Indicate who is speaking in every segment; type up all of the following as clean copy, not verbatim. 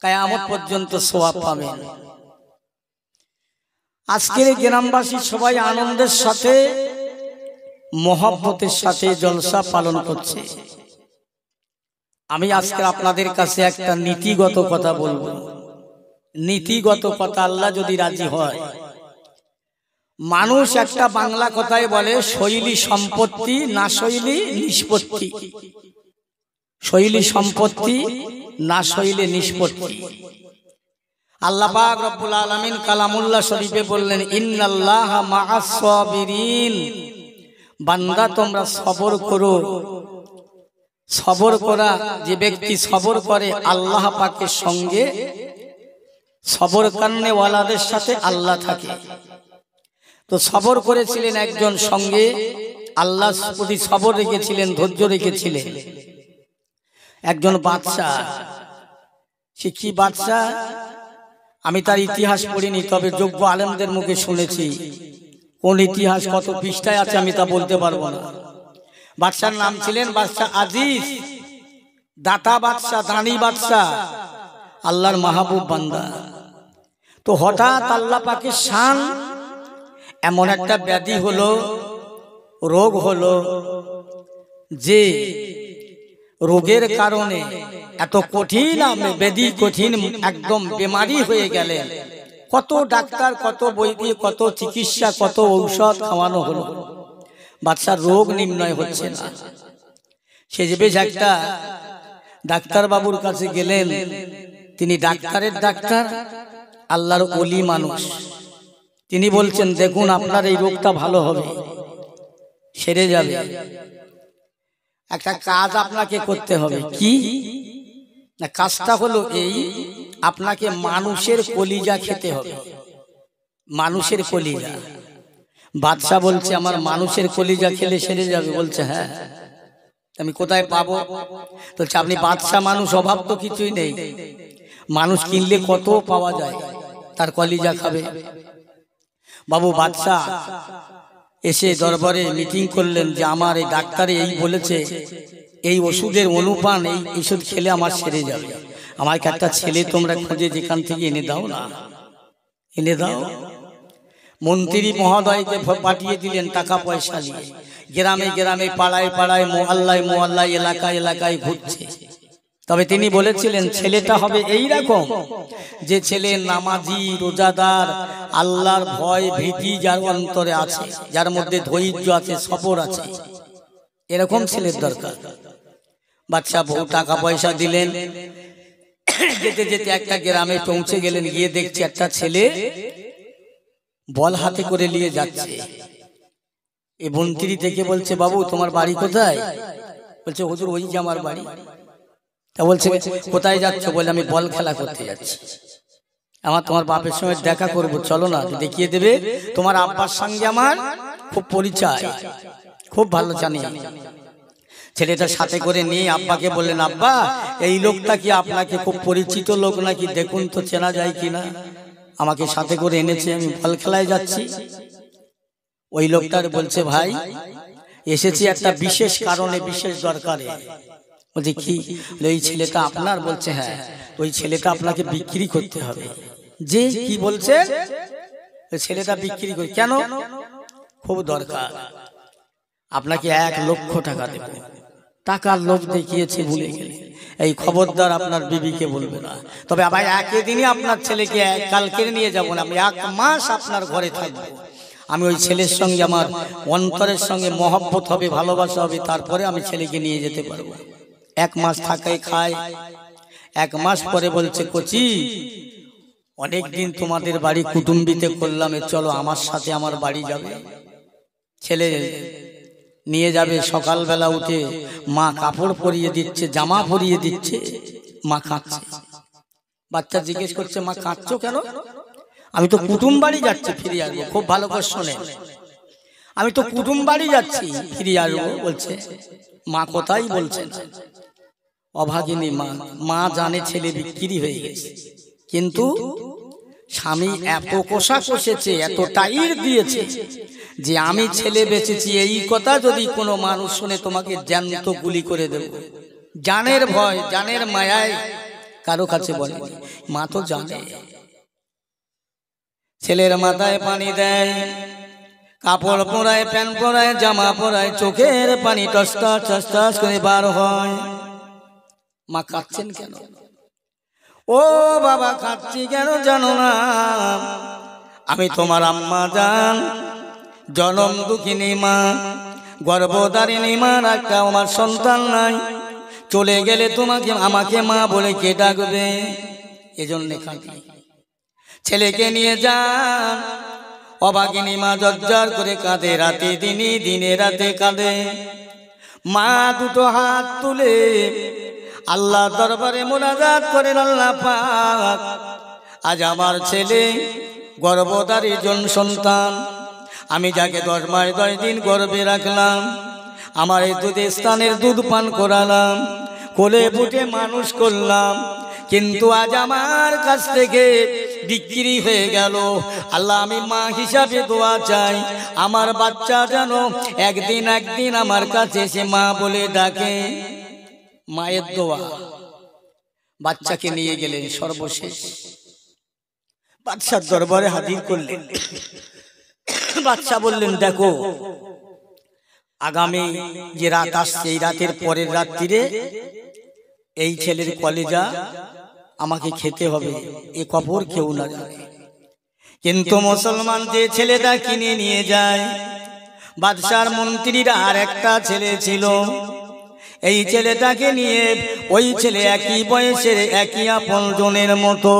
Speaker 1: কিয়ামত পর্যন্ত সওয়াব পাবেন। আজকের গ্রামবাসী সবাই আনন্দের সাথে মহব্বতের সাথে জলসা পালন করছে। আমি আজকে আপনাদের কাছে একটা নীতিগত কথা বলবো। নীতিগত কথা, আল্লাহ যদি রাজি হয়। মানুষ একটা বাংলা কথায় বলে শৈলী সম্পত্তি না শৈলী নিষ্পত্তি। শৈলী সম্পত্তি না শৈলী নিষ্পত্তি। আল্লাহ পাক রব্বুল আলামিন কালামুল্লাহ শরীফে বললেন, ইন্নাল্লাহা মাআস সাবিরিন, বান্দা তোমরা সবর করো। সবর করা, যে ব্যক্তি সবর করে আল্লাহ পাকের সঙ্গে, সবর কান্নে ওয়ালাদের সাথে আল্লাহ থাকে। তো সবর করেছিলেন একজন সঙ্গে, আল্লাহর প্রতি সবর রেখেছিলেন, ধৈর্য রেখেছিলেন একজন বাদশাহ। সে কি বাদশাহ আমি তার ইতিহাস পড়িনি, তবে যোগ্য আলেমদের মুখে শুনেছি। কোন ইতিহাস কত পৃষ্ঠায় আছে আমি তা বলতে পারবো না। বাদশার নাম ছিলেন বাদশাহ আজিজ, দাতা বাদশাহ, দানি বাদশাহ, আল্লাহর মাহবুব বান্দা। তো হঠাৎ আল্লাহ পাকের শান, এমন একটা ব্যাধি হলো, রোগ হলো, যে রোগের কারণে এত কঠিন ব্যাধি, কঠিন একদম বেমারি হয়ে গেলেন। কত ডাক্তার, কত বই দিয়ে, কত চিকিৎসা, কত ঔষধ খাওয়ানো হলো, বাচ্চার রোগ নির্ণয় হচ্ছে না। সে যে বেশ একটা ডাক্তার বাবুর কাছে গেলেন। তিনি ডাক্তারের ডাক্তার, আল্লাহর ওলি মানুষ। তিনি বলছেন, দেখুন আপনার এই রোগটা ভালো হবে, সেরে যাবে। একটা কাজ আপনাকে করতে হবে। কি না? কাজটা হলো এই, আপনাকে মানুষের কলিজা খেতে হবে। মানুষের কলিজা। বাদশা বলছে, আমার মানুষের কলিজা খেলে সেরে যাবে? বলছে হ্যাঁ। আমি কোথায় পাবো? বলছে আপনি বাদশা মানুষ, অভাব তো কিছুই নেই, মানুষ কিনলে কত পাওয়া যায়, তার কলিজা খাবে। বাবু বাদশা এসে দরবারে মিটিং করলেন যে আমার এই ডাক্তারে এই বলেছে, এই ওষুধের অনুপান, এই ওষুধ খেলে আমার সেরে যাবে। আমাকে একটা ছেলে তোমরা খুঁজে যেখান থেকে এনে দাও না, এনে দাও। মন্ত্রী মহোদয়কে পাঠিয়ে দিলেন টাকা পয়সা নিয়ে। গ্রামে গ্রামে, পাড়ায় পাড়ায়, মহল্লায় মহল্লায়, এলাকায় এলাকায় ঘুরছে। তবে তিনি বলেছিলেন ছেলেটা হবে এই রকম, যে ছেলে নামাজি, রোজাদার, আল্লাহর ভয় ভীতি যার অন্তরে আছে, যার মধ্যে ধৈর্য আছে, সবর আছে, এরকম ছেলের দরকার। বাচ্চা বহু টাকা পয়সা দিলেন। যেতে যেতে একটা গ্রামে পৌঁছে গেলেন। গিয়ে দেখছে একটা ছেলে বল হাতে করে নিয়ে যাচ্ছে। এই মন্ত্রী থেকে বলছে, বাবু তোমার বাড়ি কোথায়? বলছে হুজুর ওই যে আমার বাড়ি। তা বলছে কোথায় যাচ্ছ? বলে আমি বল খেলা করতে যাচ্ছি। আমার তোমার বাপের সঙ্গে দেখা করবো, চলো না, দেখিয়ে দেবে। তোমার আব্বার সঙ্গে আমার খুব পরিচয়, খুব ভালো জানি। ছেলেটা সাথে করে নিয়ে আব্বাকে বললেন, আব্বা এই লোকটা কি আপনাকে খুব পরিচিত লোক নাকি? দেখুন তো চেনা যায় কিনা। আমাকে সাথে করে এনেছে, আমি বল খেলায় যাচ্ছি। ওই লোকটার বলছে, ভাই এসেছি একটা বিশেষ কারণে, বিশেষ দরকারে। বলছে কি? এই ছেলেটা আপনার? বলছে হ্যাঁ। ওই ছেলেটা আপনাকে বিক্রি করতে হবে। যে কি বলছে? ছেলেটা বিক্রি করে। কেন? খুব দরকার, আপনাকে 1 লক্ষ টাকা দেব। টাকার লোভ দেখিয়েছে, ভুলে গেলে। এই খবরদার আপনার বিবিকে বলবে না। তবে আবার একই দিনই আপনার ছেলেকে কালকে নিয়ে যাব না, আমি 1 মাস আপনার ঘরে থাকবো। আমি ওই ছেলের সঙ্গে আমার অন্তরের সঙ্গে মহব্বত হবে, ভালোবাসা হবে, তারপরে আমি ছেলেকে নিয়ে যেতে পারবো। 1 মাস থাকাই খায়। 1 মাস পরে বলছে, কচি অনেকদিন তোমাদের বাড়ি কুটুম্বিতে করলাম, চলো আমার সাথে আমার বাড়ি যাবে। ছেলে নিয়ে যাবে। সকালবেলা উঠে মা কাপড় পরিয়ে দিচ্ছে, জামা পরিয়ে দিচ্ছে, মা কাঁদছে। বাচ্চা জিজ্ঞেস করছে, মা কাঁদছো কেন? আমি তো কুটুম বাড়ি যাচ্ছি, ফিরে আসবো। খুব ভালো করে শোনে, আমি তো কুটুম বাড়ি যাচ্ছি, ফিরে আসবো। বলছে মা কোথায়? বলছে অভাগিনী মা। মা জানে ছেলে বিক্রি হয়ে গেছে, কিন্তু স্বামী এত কোষা কষেছে, এত টাইট দিয়েছে যে আমি ছেলে বেঁচেছি এই কথা যদি কোনো মানুষ শুনে তোমাকে জ্যান্ত গুলি করে দেব। জানের ভয়, জানের মায়ায় কারো কাছে বলেনি, মা তো জানে। ছেলের মাথায় পানি দেয়, কাপড় পরায়, প্যান্ট পরায়, জামা পরায়, চোখের পানি টসটাস টসটাস করে বার হয়। মা কাঁদছেন কেন? ও বাবা, কাঁদছি কেন জানো না? আমি তোমার আম্মা জান, জনম দুঃখিনী মা, গর্ভধারিণী মার একটা আমার সন্তান নাই, চলে গেলে তোমাকে আমাকে মা বলে কে ডাকবে? এজন্য কাঁদি। ছেলেকে নিয়ে যান, অভাগিনী মা জর্জর করে কাঁদে, রাতে দিনে দিনে রাতে কাঁদে। মা দুটো হাত তুলে আল্লাহ দরবারে মোনাজাত করেন, আল্লাহ পাক, আজ আমার ছেলে গর্ভধারী জন সন্তান, আমি যাকে 10 মাস 10 দিন গর্ভে রাখলাম, আমার এই দুধ স্থানের দুধ পান করালাম, কোলে বুটে মানুষ করলাম, কিন্তু আজ আমার কাছ থেকে বিক্রি হয়ে গেল। আল্লাহ, আমি মা হিসাবে দোয়া চাই, আমার বাচ্চা যেন একদিন একদিন আমার কাছে এসে মা বলে ডাকে। মায়ের দোয়া। বাচ্চাকে নিয়ে গেলেন, সর্বশেষ বাদশার দরবারে হাজির করলেন। বাদশা বললেন, দেখো আগামী যে রাত আসছে, এই রাতের পরের রাত্রিরে এই ছেলের কলেজা আমাকে খেতে হবে, এ খবর কেউ না জানে। কিন্তু মুসলমান যে ছেলেটা কিনে নিয়ে যায়, বাদশার মন্ত্রীরা আর একটা ছেলে ছিল, এই ছেলেটাকে নিয়ে ওই ছেলে একই বয়সের, একই আপনজনের মতো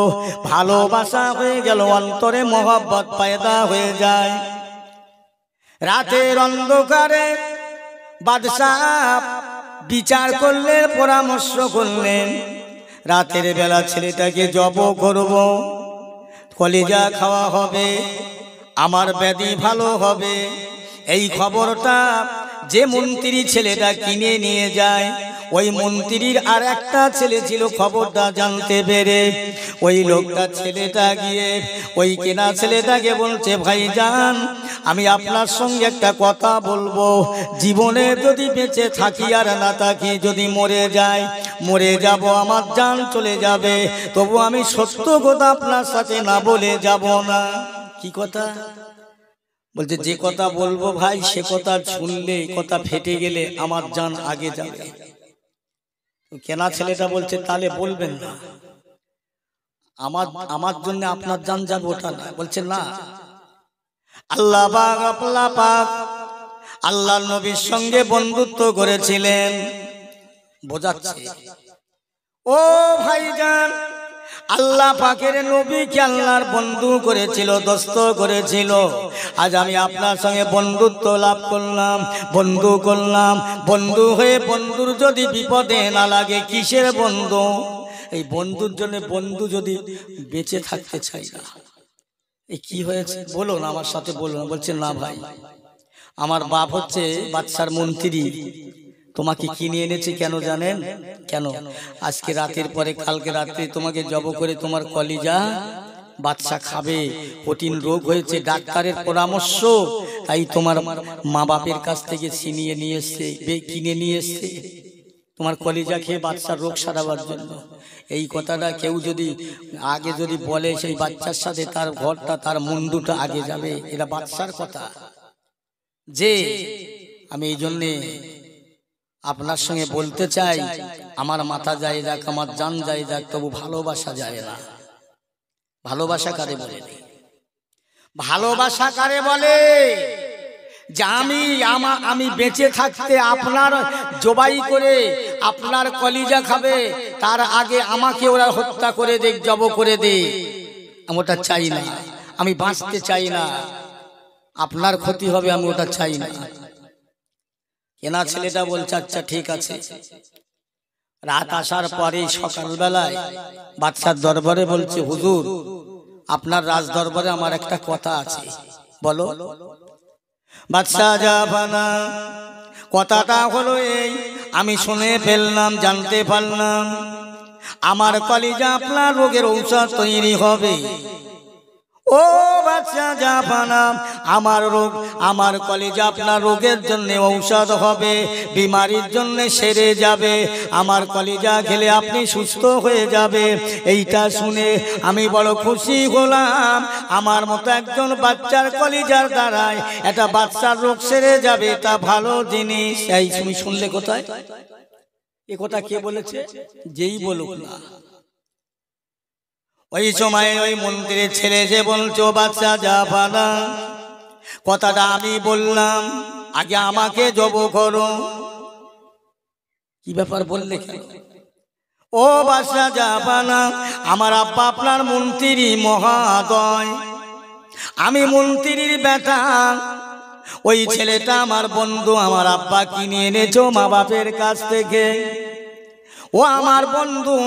Speaker 1: ভালোবাসা হয়ে গেল, অন্তরে মহব্বত পয়দা হয়ে যায়। রাতের অন্ধকারে বাদশা বিচার করলেন, পরামর্শ করলেন, রাতের বেলা ছেলেটাকে জব করব, কলিজা খাওয়া হবে, আমার ব্যাধি ভালো হবে। এই খবরটা যে মন্ত্রী ছেলেটা কিনে নিয়ে যায়, ওই মন্ত্রীর আর একটা ছেলে ছিল, খবরটা জানতে পেরে ওই লোকটা ছেলেটা গিয়ে ওই কেনা ছেলেটাকে বলছে, ভাইজান আমি আপনার সঙ্গে একটা কথা বলবো, জীবনে যদি বেঁচে থাকি আর না থাকি, যদি মরে যাই, মরে যাব, আমার জান চলে যাবে, তবু আমি সত্য কথা আপনার সাথে না বলে যাব না। কি কথা? বলছে, যে কথা বলবো ভাই, সে কথা শুনলে, কথা ফেটে গেলে আমার জান আগে যাবে। কেনা ছেলেটা বলছে, তাহলে বলবেন না, আমার জন্য আপনার জান যাবে ওটা না। বলছে, না, আল্লাহ পাক আল্লাহর নবীর সঙ্গে বন্ধুত্ব করেছিলেন, বোঝাচ্ছে। ও ভাইজান, আল্লাহ পাকের নবীকে আল্লাহর বন্ধু করেছিল, দোস্ত করেছিল। আজ আমি আপনার সঙ্গে বন্ধুত্ব লাভ করলাম, বন্ধু করলাম, বন্ধু হয়ে বন্ধুর যদি বিপদে না লাগে, কিসের বন্ধু? এই বন্ধুর জন্য বন্ধু যদি বেঁচে থাকতে চাই না, এই কি হয়েছে বলুন, আমার সাথে বলুন। বলছে, না ভাই, আমার বাপ হচ্ছে বাদশার মন্ত্রী, তোমাকে কিনে এনেছি কেন জানেন? কেন? আজকে রাতের পরে কালকে রাত্রে তোমাকে জব করে তোমার কলিজা বাদশা খাবে, কঠিন রোগ হয়েছে, ডাক্তারের পরামর্শ, তাই তোমার মা বাপের কাছ থেকে ছিনিয়ে নিয়ে এসছে, কিনে নিয়ে এসছে তোমার কলিজা খেয়ে বাদশার রোগ সারাবার জন্য। এই কথাটা কেউ যদি আগে যদি বলে, সেই বাচ্চার সাথে তার ঘরটা, তার মুন্ডুটা আগে যাবে। এটা বাদশার কথা। যে আমি এই জন্যে আপনার সঙ্গে বলতে চাই, আমার মাথা যায় যাক, আমার জান যায় যাক, তবু ভালোবাসা যায় না। ভালোবাসা কারে বলে? ভালোবাসা কারে বলে? যে আমি বেঁচে থাকতে আপনার জবাই করে আপনার কলিজা খাবে, তার আগে আমাকে ওরা হত্যা করে দেখ, জব করে দে, আমি ওটা চাই না। আমি বাঁচতে চাই না, আপনার ক্ষতি হবে, আমি ওটা চাই না। কেনা ছেলেটা বলছে, আচ্ছা ঠিক আছে। রাত আসার পরে সকালবেলায় বাদশার দরবারে বলছে, হুজুর আপনার রাজ দরবারে আমার একটা কথা আছে, বলো। বাদশা জাহাপানা, কথাটা হলো এই, আমি শুনে ফেললাম, জানতে পারলাম আমার কলিজা আপনার রোগের ঔষধ তৈরি হবে। ও বাচ্চা জাপানা, আমার রোগ, আমার কলিজা আপনার রোগের জন্য ঔষধ হবে, বিমারির জন্য সেরে যাবে, আমার কলিজা খেলে আপনি সুস্থ হয়ে যাবে। এইটা শুনে আমি বড় খুশি হলাম। আমার মতো একজন বাচ্চার কলিজার দ্বারায় একটা বাচ্চার রোগ সেরে যাবে, তা ভালো জিনিস। এই তুমি শুনলে কোথায়? এ কথা কে বলেছে? যেই বলুক না। ওই সময় ওই মন্দিরের ছেলে যে বলছো বাচ্চা জাপানা, কথাটা আমি বললাম, আগে আমাকে জব করো। কি ব্যাপার বললে কেন? ও বাচ্চা জাপানা, আমার আব্বা আপনার মন্ত্রী মহাদয়, আমি মন্ত্রীর বেটা। ওই ছেলেটা আমার বন্ধু, আমার আব্বা কিনে এনেছো মা বাপের কাছ থেকে। ও আমার বন্ধু,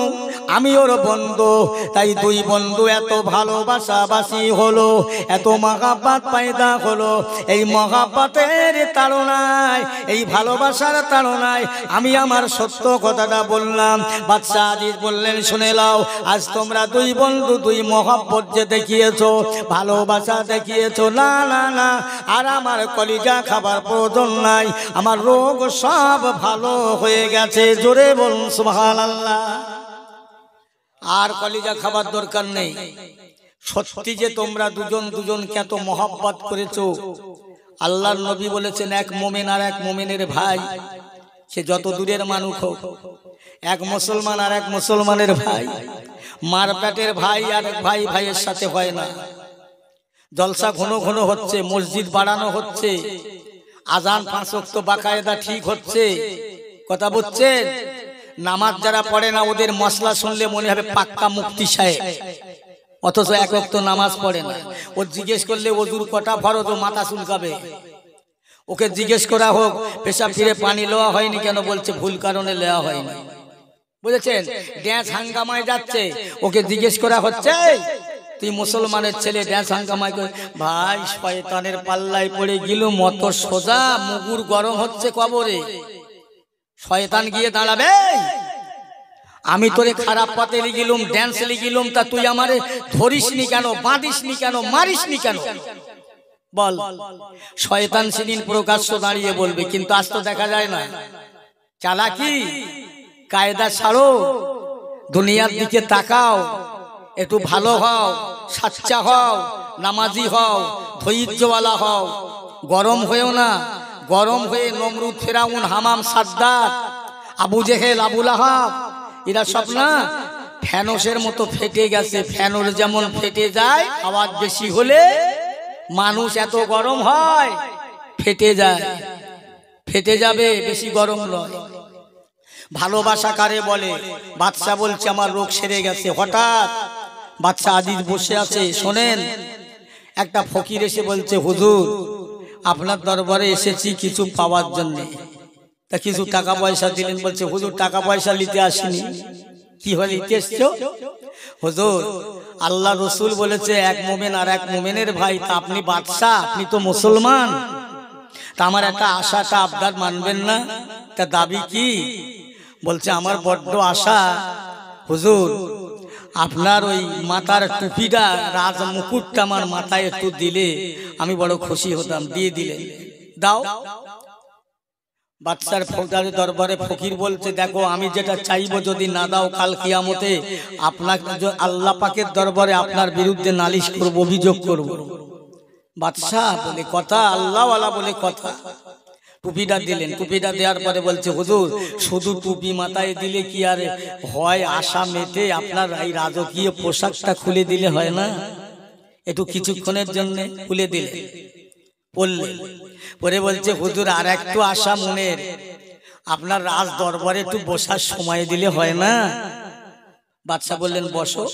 Speaker 1: আমি ওর বন্ধু, তাই দুই বন্ধু এত ভালোবাসাবাসি হলো, এত মহাব্বত পয়দা হলো। এই মহাব্বতের তাড়নায়, এই ভালোবাসার তাড়নায় আমি আমার সত্য কথাটা বললাম। বাদশা আজিজ বললেন, শুনে নাও, আজ তোমরা দুই বন্ধু দুই মহাব্বত যে দেখিয়েছো, ভালোবাসা দেখিয়েছো, না না না, আর আমার কলিজা খাবার প্রয়োজন নাই, আমার রোগ সব ভালো হয়ে গেছে। জোরে বলুন সুবহানাল্লাহ। আর কলিজা খাবার দরকার নেই। সত্যি যে তোমরা দুজন দুজনকে এত মহব্বত করেছো। আল্লাহর নবী বলেছেন, এক মুমিন আর এক মুমিনের ভাই, সে যত দূরের মানুষ হোক, এক মুসলমান আর এক মুসলমানের ভাই, মার পেটের ভাই আর এক ভাই ভাইয়ের সাথে হয় না। জলসা ঘন ঘন হচ্ছে, মসজিদ বাড়ানো হচ্ছে, আজান 5 ওয়াক্ত বাকায়দা ঠিক হচ্ছে, কথা বুঝছেন? নামাজ যারা পড়ে না, ওদের মশলা শুনলে মনে হবে পাক্কা মুফতি সাহেব, অথচ 1 ওয়াক্ত নামাজ পড়ে না। ও জিজ্ঞেস করলে ওজুর কটা ফরজ, ও মাথা চুলকাবে। ওকে জিজ্ঞেস করা হোক পেশাব ফিরে পানি লওয়া হয়নি কেন, বলছে ভুল কারণে লওয়া হয়নি। বুঝেছেন? ড্যান্স হাঙ্গামায় যাচ্ছে, ওকে জিজ্ঞেস করা হচ্ছে, তুই মুসলমানের ছেলে ড্যান্স হাঙ্গামায় করে, ভাই শয়তানের পাল্লায় পড়ে গেলুম, মত সোজা মুগুর গরম হচ্ছে কবরে। শয়তান গিয়ে দাঁড়াবে, আমি তোরে খারাপ পথে লিগিলুম, ড্যান্স লিগিলুম, তা তুই আমারে ধরিসনি কেন, বাঁধিসনি কেন, মারিসনি কেন, বল। শয়তান সেদিন প্রকাশ্য দাঁড়িয়ে বলবে, কিন্তু আজ তো দেখা যায় না। চালাকি, কায়দা ছাড়ো, দুনিয়ার দিকে তাকাও, একটু ভালো হও, সাচ্চা হও, নামাজি হও, ধৈর্যওয়ালা হও, গরম হয়েও না। গরম হয়ে নমরুদ, ফেরাউন, হামাম, সাদ্দাত, আবু জেহেল, আবু লাহাব, এরা সব না ফ্যানসের মতো ফেটে গেছে। ফ্যানর যেমন ফেটে যায় আওয়াজ বেশি হলে, মানুষ এত গরম হয় ফেটে যায়, ফেটে যাবে, বেশি গরম নয়। ভালোবাসা কারে বলে? বাদশা বলছে আমার রোগ সেরে গেছে। হঠাৎ বাদশা আজিজ বসে আছে, শোনেন, একটা ফকির এসে বলছে, হুজুর আপনার দরবারে এসেছি কিছু পাওয়ার জন্য। তা কিছু টাকা পয়সা দিলেন। বলছে, হুজুর টাকা পয়সা নিতে আসিনি। কি হলে নিতে এসছো? হুজুর আল্লাহ রসুল বলেছে এক মুমিন আর এক মুমিনের ভাই, তা আপনি বাদশা, আপনি তো মুসলমান, তা আমার একটা আশাটা আবদার মানবেন না? তা দাবি কি? বলছে, আমার বড্ড আশা হুজুর, আপনার ওই মাথার টুপিটা, রাজ মুকুটটা আমার মাথায় একটু দিলে আমি বড় খুশি হতাম। দিয়ে দিলে, দাও। বাদশার ফৌজদারের দরবারে ফকির বলছে, দেখো আমি যেটা চাইবো যদি না দাও, কাল কিয়ামতে আপনাকে আল্লাহ পাকের দরবারে আপনার বিরুদ্ধে নালিশ করব, অভিযোগ করব। বাদশা বলে কথা, আল্লাহওয়ালা বলে কথা। টুপিটা দিলেন। টুপিটা দেওয়ার পরে বলছে, হুজুর শুধু টুপি মাথায় দিলে কি আর হয়? আশা মেটে আপনার এই রাজকীয় পোশাকটা খুলে দিলে হয় না? একটু কিছুক্ষণের জন্য খুলে দিলে, পড়লেন। পরে বলছে, হুজুর আর একটু আশা মনের, আপনার রাজ দরবারে একটু বসার সময় দিলে হয় না? বাদশা বললেন, বসো।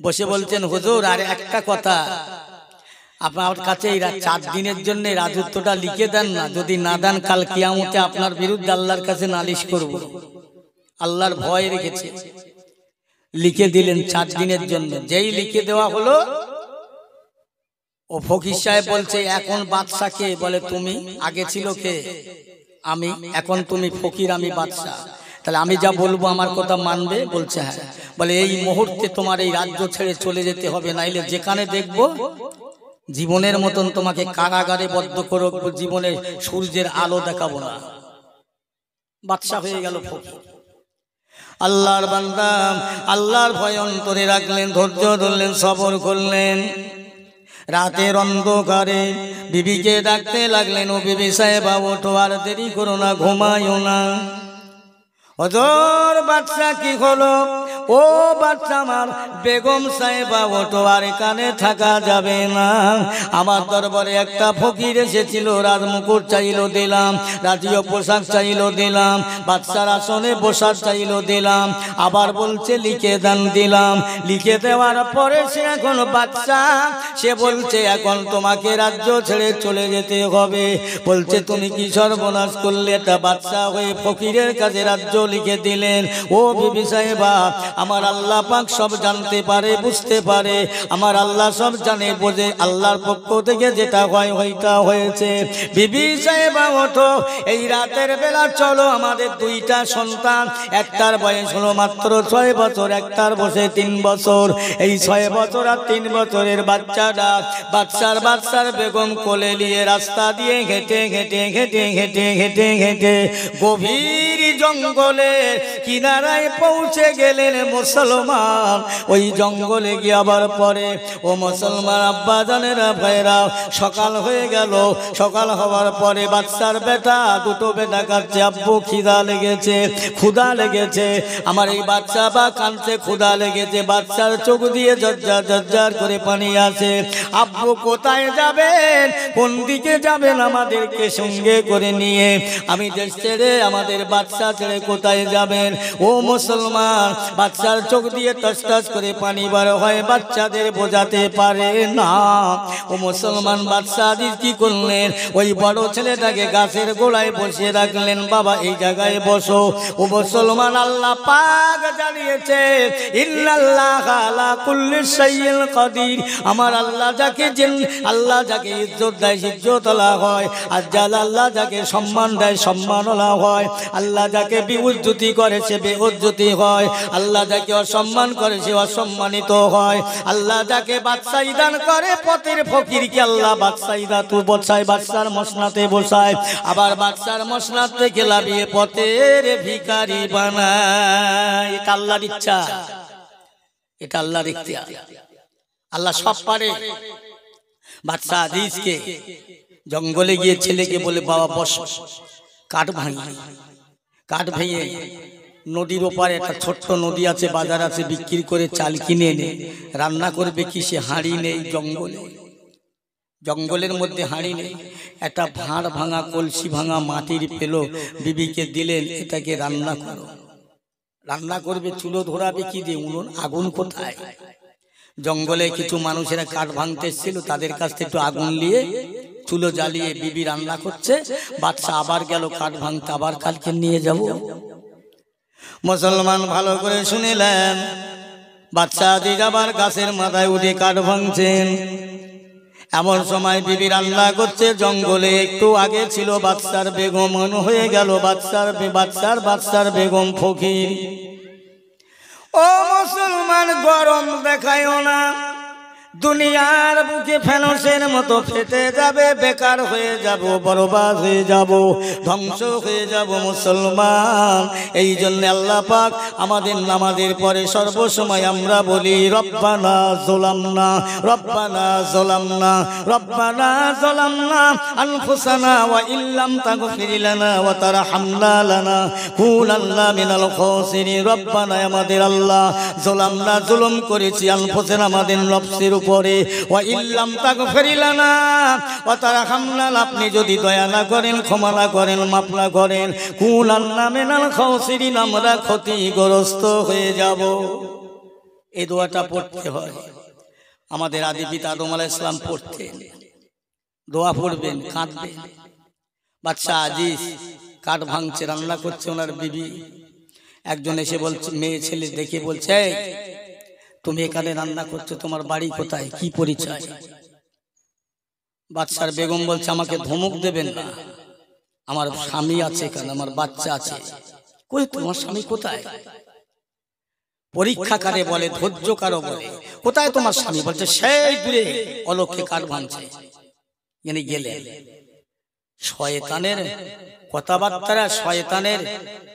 Speaker 1: বসে বলছেন, হুজুর আর একটা কথা, আপনার কাছে এই 4 দিনের জন্য রাজত্বটা লিখে দেন না, যদি না দেন কাল কিয়ামতে আপনার বিরুদ্ধে আল্লাহর কাছে নালিশ করব। আল্লাহর ভয় রেখেছে, লিখে দিলেন 4 দিনের জন্য। যেই লিখে দেওয়া হলো, ও ফকির সাহেব বলছে, এখন বাদশা কে? বলে, তুমি। আগে ছিল কে? আমি। এখন তুমি ফকির, আমি বাদশা। তাহলে আমি যা বলবো আমার কথা মানবে? বলছে হ্যাঁ। বলে এই মুহূর্তে তোমার এই রাজ্য ছেড়ে চলে যেতে হবে, নাইলে যেখানে দেখবো জীবনের মতন তোমাকে কারাগারে বদ্ধ করো, জীবনে সূর্যের আলো দেখাবো না। বাদশা হয়ে গেল ফকির। আল্লাহর বান্দা আল্লাহর ভয় অন্তরে রাখলেন, ধৈর্য ধরলেন, সবর করলেন। রাতের অন্ধকারে বিবিকে ডাকতে লাগলেন, ও বিবি সাহেবা ওঠো, আর দেরি করো না, ঘুমায়ও না। হজর বাদশা কি হলো? ও বাদশা আমার, বেগম সাহেবা ওঠো, আর এখানে থাকা যাবে না। আমার দরবারে একটা ফকির এসেছিল, রাজমুকুট চাইলো দিলাম, রাজীয় পোশাক চাইলো দিলাম, বাদশার আসনে বসার চাইলো দিলাম, আবার বলছে লিখে দান দিলাম। লিখে দেওয়ার পরে সে এখন বাদশা, সে বলছে এখন তোমাকে রাজ্য ছেড়ে চলে যেতে হবে। বলছে তুমি কি সর্বনাশ করলে? এটা বাদশা হয়ে ফকিরের কাছে রাজ্য লিখে দিলেন। ও বিবি সাহেবা, আমার আল্লাহ পাক সব জানতে পারে, বুঝতে পারে, আমার আল্লাহ সব জানে বোঝে, আল্লাহর পক্ষ থেকে যেটা হয় ওইটা হয়েছে। বিবি সাহেবা ওঠো, এই রাতের বেলা চলো, আমাদের দুইটা সন্তান, একটার বয়স হলো মাত্র 6 বছর, একটার বয়সে 3 বছর। এই 6 বছর আর 3 বছরের বাচ্চাটা বাদশার বেগম কোলে নিয়ে রাস্তা দিয়ে হেঁটে হেঁটে হেঁটে হেঁটে হেঁটে হেঁটে গভীর জঙ্গলে কিনারায় পৌঁছে গেলেন মুসলমান। ওই জঙ্গলে গিয়ে আবার পরে, ও মুসলমান আব্বা জানেরা ভাইরা, সকাল হয়ে গেল। সকাল হওয়ার পরে বাদশার বেটা, দুটো বেটা কাঁদছে, আব্বু খিদা লেগেছে, ক্ষুধা লেগেছে। আমার এই বাচ্চা বা কাঁদছে, ক্ষুধা লেগেছে। বাচ্চার চোখ দিয়ে ঝরঝর ঝরঝর করে পানি আছে। আব্বু কোথায় যাবেন? কোন দিকে যাবেন? আমাদেরকে সঙ্গে করে নিয়ে, আমি দেশ ছেড়ে, আমাদের বাচ্চা ছেড়ে কোথায় যাবেন? ও মুসলমান, বাচ্চার চোখ দিয়ে টস টস করে পানি বার হয়, বাচ্চাদের বোঝাতে পারে না। ও মুসলমান, বাচ্চা কি করলেন? ওই বড় ছেলেটাকে গাছের গোড়ায় বসিয়ে রাখলেন, বাবা এই জায়গায় বসো। ও মুসলমান, আল্লাহ পাক জানিয়েছে ইন্নাল্লাহা আলা কুল্লি শাইইন কাদির। আমার আল্লাহ যাকে আল্লাহ যাকে ইজ্জত দেয় ইজ্জত আলা হয়, আর আল্লাহ যাকে সম্মান দেয় সম্মান আলা হয়। আল্লাহ যাকে বিউজ্জতি করে সে বেউজ্জতি হয়, আল্লাহ যাকে অসম্মান করে সে অসম্মানিত হয়। আল্লাহ যাকে বাদশাহী দান করে, পথের ফকিরকে আল্লাহ বাদশাহী দাতু বসায়, বাদশার মসনাতে বসায়, আবার বাদশার মসনাদ থেকে লাভিয়ে পথের ভিখারি বানায়। এটা আল্লাহর ইচ্ছা, এটা আল্লাহর ইখতিয়ার। আল্লাহ সব পারে। বাদশা আজিজকে জঙ্গলে গিয়ে ছেলেকে বলে, বাবা বস, কাঠ ভাঙি। কাঠ ভেঙে নদীর ওপারে একটা ছোট্ট নদী আছে, বাজার আছে, বিক্রি করে চাল কিনে এনে রান্না করবে কি? সে হাঁড়ি নেই, জঙ্গলের মধ্যে হাঁড়ি নেই। একটা ভাঁড় ভাঙা, কলসি ভাঙা মাটির পেলো, বিবিকে দিলেন, এটাকে রান্না করো। রান্না করবে, চুলো ধরাবে কি দিয়ে? উনুন, আগুন কোথায়? জঙ্গলে কিছু মানুষেরা কাঠ ভাঙতে এসেছিল, তাদের কাছ থেকে একটু আগুন নিয়ে চুলো জ্বালিয়ে বিবি রান্না করছে। বাদশা আবার গেল কাঠ ভাঙতে, আবার কালকে নিয়ে যাব। মুসলমান ভালো করে শুনিলেন, বাদশা দিক আবার গাছের মাথায় উঠে কাঠ ভাঙছেন। এমন সময় বিবি রান্না করছে। জঙ্গলে একটু আগে ছিল বাদশার বেগম, হয়ে গেল বাদশার বেগম ফকির। ও মুসলমান, গরম দেখায়ও না, দুনিয়ার বুকে ফেনসের মতো ফেটে যাবে, বেকার হয়ে যাব, বরবাদ হয়ে যাব, ধ্বংস হয়ে যাব মুসলমান। এই জন্য আল্লাহ পাক আমাদের নামাজের পরে সর্বসময় আমরা বলি, রব্বানা যালামনা, রব্বানা যালামনা, রব্বানা যালামনা আনফুসানা ওয়া ইল্লাম তাগফির লানা ওয়া তারহামনা লানাকুনান্না মিনাল খাসিরিন। রব্বানা, আমাদের আল্লাহ, যালামনা, জুলুম করেছি, আনফুসানা, আমাদের নফসের পরে, ওয়া ইল্লাম তাগফির লানা ওয়া তারহামনা, আপনি যদি দয়া না করেন, ক্ষমা না করেন, মাফ না করেন, কুনান্না মিনাল খাসিরিন, আমরা ক্ষতিগ্রস্ত হয়ে যাব। এই দোয়াটা পড়তে হয়। আমাদের আদি পিতা আদম আলাইহিস সালাম পড়তেন। দোয়া পড়বেন, কাঁদবেন। বাদশা আজিজ কাঠ ভাঙছে, রান্না করছে ওনার বিবি। একজন এসে বলছে, মেয়ে ছেলে দেখে বলছে, তুমি এখানে রান্না করছো, তোমার বাড়ি কোথায়, কি পরিচয়? বাদশার বেগম বলছে, আমাকে ধমক দেবেন না, আমার স্বামী আছে এখানে, আমার বাচ্চা আছে, কই তোমার স্বামী কোথায়? পরীক্ষা কারে বলে, ধৈর্য কারো বলে। কোথায় তোমার স্বামী? বলছে সেই দূরে অলক্ষে কাঠ ভাঙছে। ইনি গেলেন। শয়তানের কথাবার্তা, শয়তানের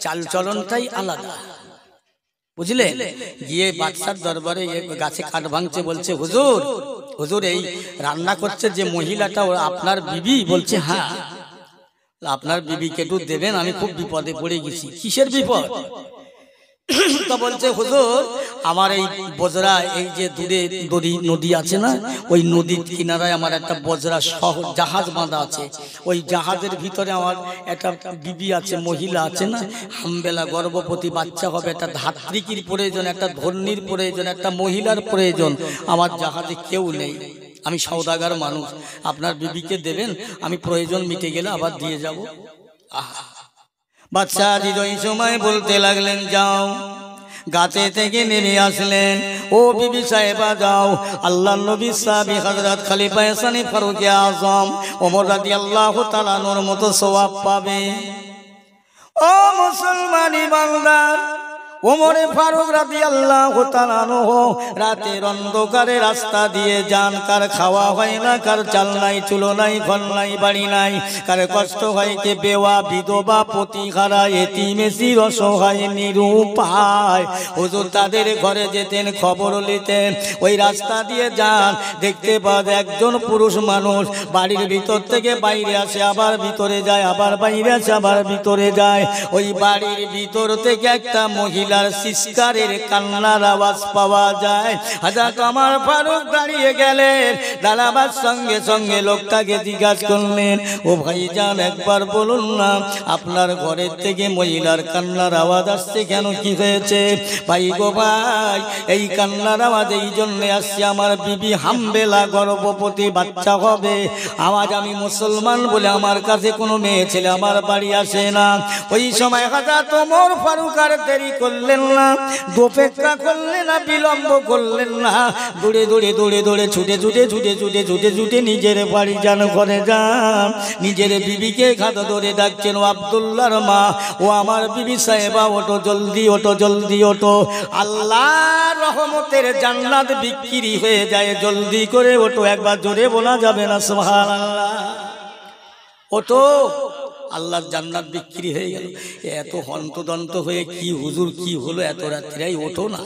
Speaker 1: চালচলনটাই আলাদা, বুঝলেন? গিয়ে বাদশার দরবারে গাছে কাঠ ভাঙছে, বলছে হুজুর, হুজুর এই রান্না করছে যে মহিলাটা আপনার বিবি? বলছে হ্যাঁ। আপনার বিবিকে একটু দেবেন, আমি খুব বিপদে পড়ে গেছি। কিসের বিপদ? তো বলছে হুজুর, আমার এই বজরা, এই যে দূরে নদী আছে না, ওই নদীর কিনারায় আমার একটা বজরা শহর জাহাজ বাঁধা আছে। ওই জাহাজের ভিতরে আমার একটা বিবি আছে, মহিলা আছে না, হামবেলা গর্ভবতী, বাচ্চা হবে, একটা ধাত্রীকির প্রয়োজন, একটা ধর্মীর প্রয়োজন, একটা মহিলার প্রয়োজন। আমার জাহাজে কেউ নেই, আমি সওদাগার মানুষ, আপনার বিবিকে দেবেন, আমি প্রয়োজন মিটে গেলে আবার দিয়ে যাব। আহা, বাদশা আজিজ ওই সময় বলতে লাগলেন, যাও। গাছে থেকে নেমে আসলেন, ও বিবি সাহেবা যাও, আল্লাহ নবী সাহাবী হযরত খলিফা সানি ফারুক আযম ওমর রাদিয়াল্লাহু তাআলা নূর মতো সওয়াব পাবে। ও মুসলমান ইমানদার, ওমরে ফারুক রাদিয়াল্লাহু তাআলা আনহু রাতের অন্ধকারে রাস্তা দিয়ে যান। কার খাওয়া হয় না, কার চাল নাই, চুলো নাই, ঘর নাই, বাড়ি নাই, কার কষ্ট হয়, কে বেওয়া, বিধবা, পতিহারা, এতিম, এসির, অসহায়, নিরুপায়। হুজুর তাদের ঘরে যেতেন, খবর নিতেন। ওই রাস্তা দিয়ে যান, দেখতে পাওয়া যায় একজন পুরুষ মানুষ বাড়ির ভিতর থেকে বাইরে আসে, আবার ভিতরে যায়, আবার বাইরে আসে, আবার ভিতরে যায়। ওই বাড়ির ভিতর থেকে একটা মহিলা চিৎকারের কান্নার আওয়াজ পাওয়া যায়। হযরত ওমর ফারুক দাঁড়িয়ে গেলেন, দাঁড়াবার সঙ্গে সঙ্গে লোকটাকে জিজ্ঞাসা করলেন, ও ভাইজান একবার বলুন না, আপনার ঘরের থেকে মহিলার কান্নার আওয়াজ আসছে কেন, কি হয়েছে? ভাই গো ভাই, এই কান্নার আওয়াজ এই জন্য আসছে, আমার বিবি হামবেলা গর্ভবতী, বাচ্চা হবে। আওয়াজ, আমি মুসলমান বলে আমার কাছে কোনো মেয়ে ছেলে আমার বাড়ি আসে না। ওই সময় হযরত ওমর ফারুক আর দেরি করলেন না, দোপেক্ষা করলেন না, বিলম্ব করলেন না, দৌড়ে দৌড়ে দৌড়ে দৌড়ে ছুটে ছুটে ছুটে ছুটে ছুটে ছুটে নিজের বাড়ি যান, ঘরে যান। নিজের বিবিকে হাত ধরে ডাকছেন, ও আব্দুল্লাহর মা, ও আমার বিবি সাহেবা, ওঠো জলদি, ওঠো জলদি, ওঠো, আল্লাহর রহমতের জান্নাত বিক্রি হয়ে যায়, জলদি করে ওঠো। একবার জোরে বলা যাবে না সুবহানাল্লাহ? ওঠো, আল্লাহর জান্নাত বিক্রি হয়ে গেল। এত হন্তদন্ত হয়ে, কি হুজুর কি হলো এত রাত্রিরাই? ওঠো না,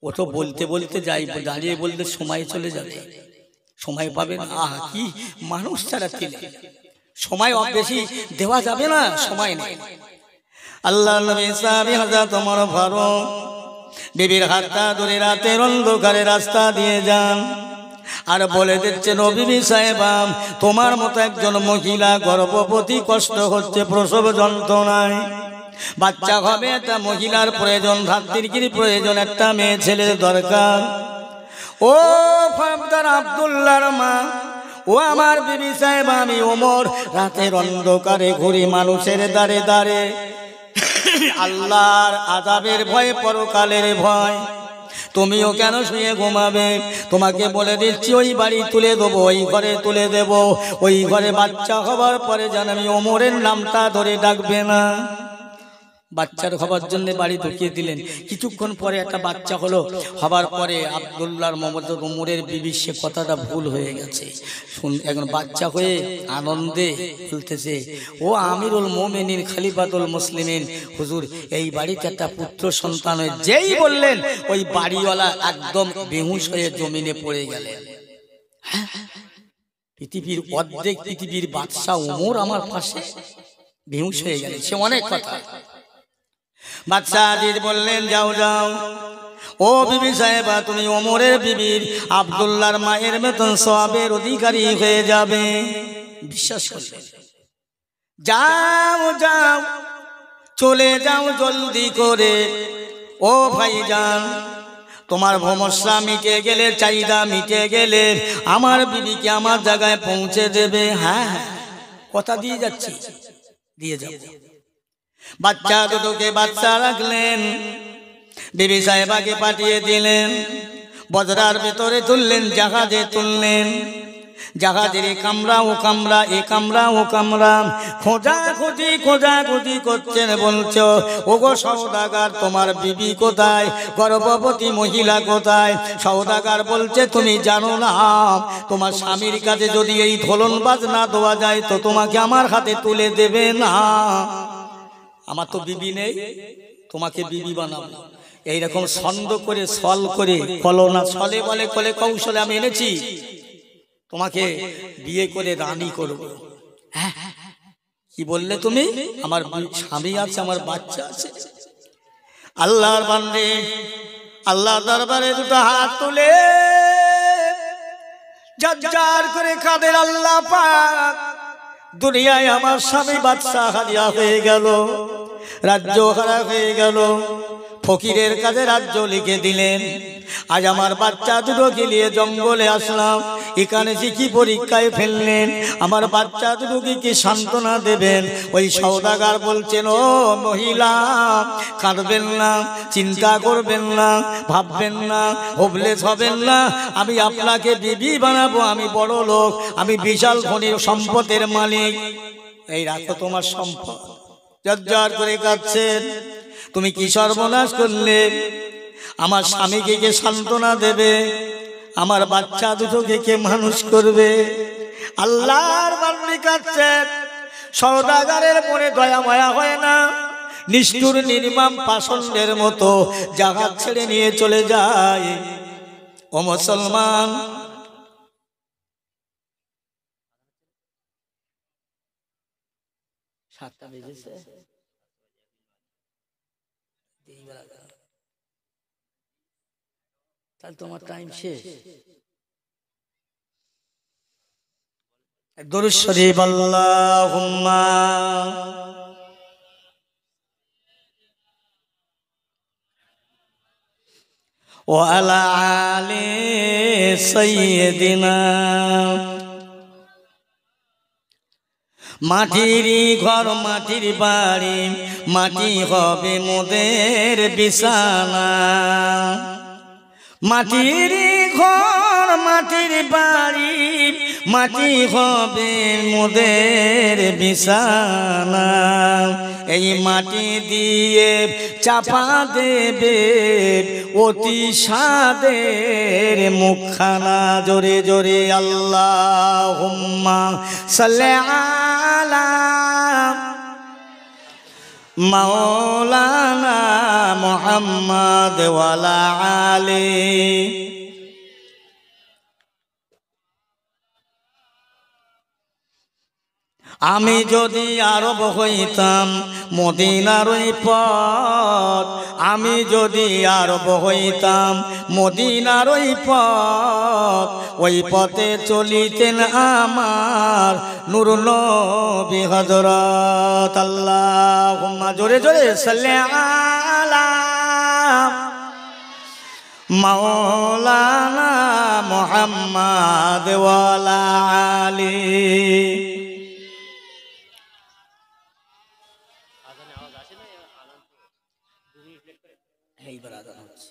Speaker 1: ওঠো। বলতে বলতে যাই, দাঁড়িয়ে বলতে সময় চলে যাবে, সময় পাবে না। আহা, কি মানুষ ছাড়া ছিল, সময় বেশি দেওয়া যাবে না, সময় নেই। আল্লাহ নবী সাহাবী হযরত ওমর ফারুক বিবির হাতটা ধরে রাতের অন্ধকারে রাস্তা দিয়ে যান, আর বলে দিচ্ছেন, ও বিবি সাহেবা, তোমার মতো একজন মহিলা গর্ভবতী, কষ্ট হচ্ছে, প্রসব যন্ত্রণায়, বাচ্চা হবে, একটা মহিলার প্রয়োজন, ধাত্রীর প্রয়োজন, একটা মেয়ে ছেলের দরকার। ও ফাদার আব্দুল্লাহর মা, ও আমার বিবি সাহেবা, আমি ওমর রাতের অন্ধকারে ঘুরি মানুষের দ্বারে দ্বারে, আল্লাহর আযাবের ভয়, পরকালের ভয়। তুমিও কেন শুয়ে ঘুমাবে? তোমাকে বলে দিচ্ছি, ওই বাড়ি তুলে দেবো, ওই ঘরে তুলে দেব, ওই ঘরে বাচ্চা হবার পরে যেন আমি ওমরের নামটা ধরে ডাকবে না। বাচ্চার হবার জন্য বাড়ি ঢুকিয়ে দিলেন। কিছুক্ষণ পরে একটা বাচ্চা হলো, হবার পরে আব্দুল্লাহর মোহাম্মদ ওমরের বিবি সে কথাটা ভুল হয়ে গেছে। এখন বাচ্চা হয়ে আনন্দে বলতেছে, ও আমিরুল মুমিনিন খলিফাতুল মুসলিমিন, হুজুর এই বাড়িতে একটা পুত্র সন্তান হয়ে, যেই বললেন ওই বাড়িওয়ালা একদম বেহুশ হয়ে জমিনে পড়ে গেলেন। পৃথিবীর অর্ধেক পৃথিবীর বাদশা ওমর আমার পাশে বেহুশ হয়ে গেলেন। সে অনেক কথা। বাদশা আজিজ বললেন, যাও যাও, ও বিবি সাহেবা, তুমি ওমরের বিবির আব্দুল্লাহর মায়ের মতন সওয়াবের অধিকারী হয়ে যাবে। বিশ্বাস করলেন। যাও যাও, চলে যাও জলদি করে। ও ভাইজান, তোমার সমস্যা মিটে গেলে, চাহিদা মিটে গেলে আমার বিবিকে আমার জায়গায় পৌঁছে দেবে। হ্যাঁ, কথা দিয়ে যাচ্ছি, দিয়ে যাব। বাচ্চা দুটোকে বাচ্চা রাখলেন, বিবি সাহেবাকে পাঠিয়ে দিলেন, বজরার ভেতরে তুললেন, জাহাজে তুললেন। জাহাজের এ কামরা ও কামরা, এ কামরা ও কামরা, খোঁজাখুঁজি করছেন। বলছো ওগো সওদাগর, তোমার বিবি কোথায়, গর্ভবতী মহিলা কোথায়? সওদাগর বলছে তুমি জানো না, তোমার স্বামীর কাছে যদি এই ধোলন বাজনা দেওয়া যায় তো তোমাকে আমার হাতে তুলে দেবে না। আমার তো বিবি নেই, তোমাকে বিবি বানাবো। এইরকম ছন্দ করে ছল করে, কলনা ছলে বলে কলে কৌশলে আমি এনেছি, তোমাকে বিয়ে করে রানী করব। হ্যাঁ, কি বললে তুমি? আমার স্বামী আছে, আমার বাচ্চা আছে। আল্লাহর বান্দে আল্লাহ দরবারে দুটো হাত তুলে জাজ্জার করে কাঁদেন আল্লাহ পাক, দুনিয়ায় আমার স্বামী বাচ্চা হারিয়া হয়ে গেল, রাজ্য হারা হয়ে গেল, ফকিরের কাছে রাজ্য লিখে দিলেন। আজ আমার বাচ্চা দুটোকে নিয়ে জঙ্গলে আসলাম, এখানে যে কি পরীক্ষায় ফেললেন, আমার বাচ্চা দুটোকে কি সান্ত্বনা দেবেন? ওই সওদাগর বলছেন, ও মহিলা, কাঁদবেন না, চিন্তা করবেন না, ভাববেন না, হোপলেস হবেন না, আমি আপনাকে বিবি বানাবো, আমি বড় লোক, আমি বিশাল ধনীর সম্পদের মালিক, এই রাখো তোমার সম্পদ। জর্জর করে কাঁদছেন, তুমি কি সর্বনাশ করলে? আমার স্বামীকে কে সান্ত্বনা দেবে? আমার বাচ্চা দুটোকে কে মানুষ করবে? আল্লাহর বান্দা কাঁদছেন। সওদাগরের মনে দয়া মায়া হয় না, নিষ্ঠুর নির্মম পাষণ্ডের মতো জাহাজ ছেড়ে নিয়ে চলে যায়। ও মুসলমান, সাতটা বেজেছে, তাহলে তোমার টাইম শেষ। দরুদ শরীফ আল্লাহুম্মা ওয়া আলা আলি সাইয়্যিদিনা। মাটির ঘর, মাটির বাড়ি, মাটি হবে মোদের বিছানা। মাটির ঘর, মাটির বাড়ি, মাটি হবে মোদের বিছানা। এই মাটি দিয়ে চাপা দেবে অতি সাদের মুখখানা। জোরে জোরে আল্লাহুম্মা সাল্লি আলা মাওলানা মুহাম্মদ ওয়া আলা আলি। আমি যদি আরব হইতাম মদিনার ওই পথ, আমি যদি আরব হইতাম মদিনার ওই পথ, ওই পথে চলিতেন আমার নূর নবী হযরত। আল্লাহুম্মা জোরে জোরে সাল্লি আলা মাওলানা মুহাম্মদ ওয়া আলা আলি। এইবার আজান হচ্ছে।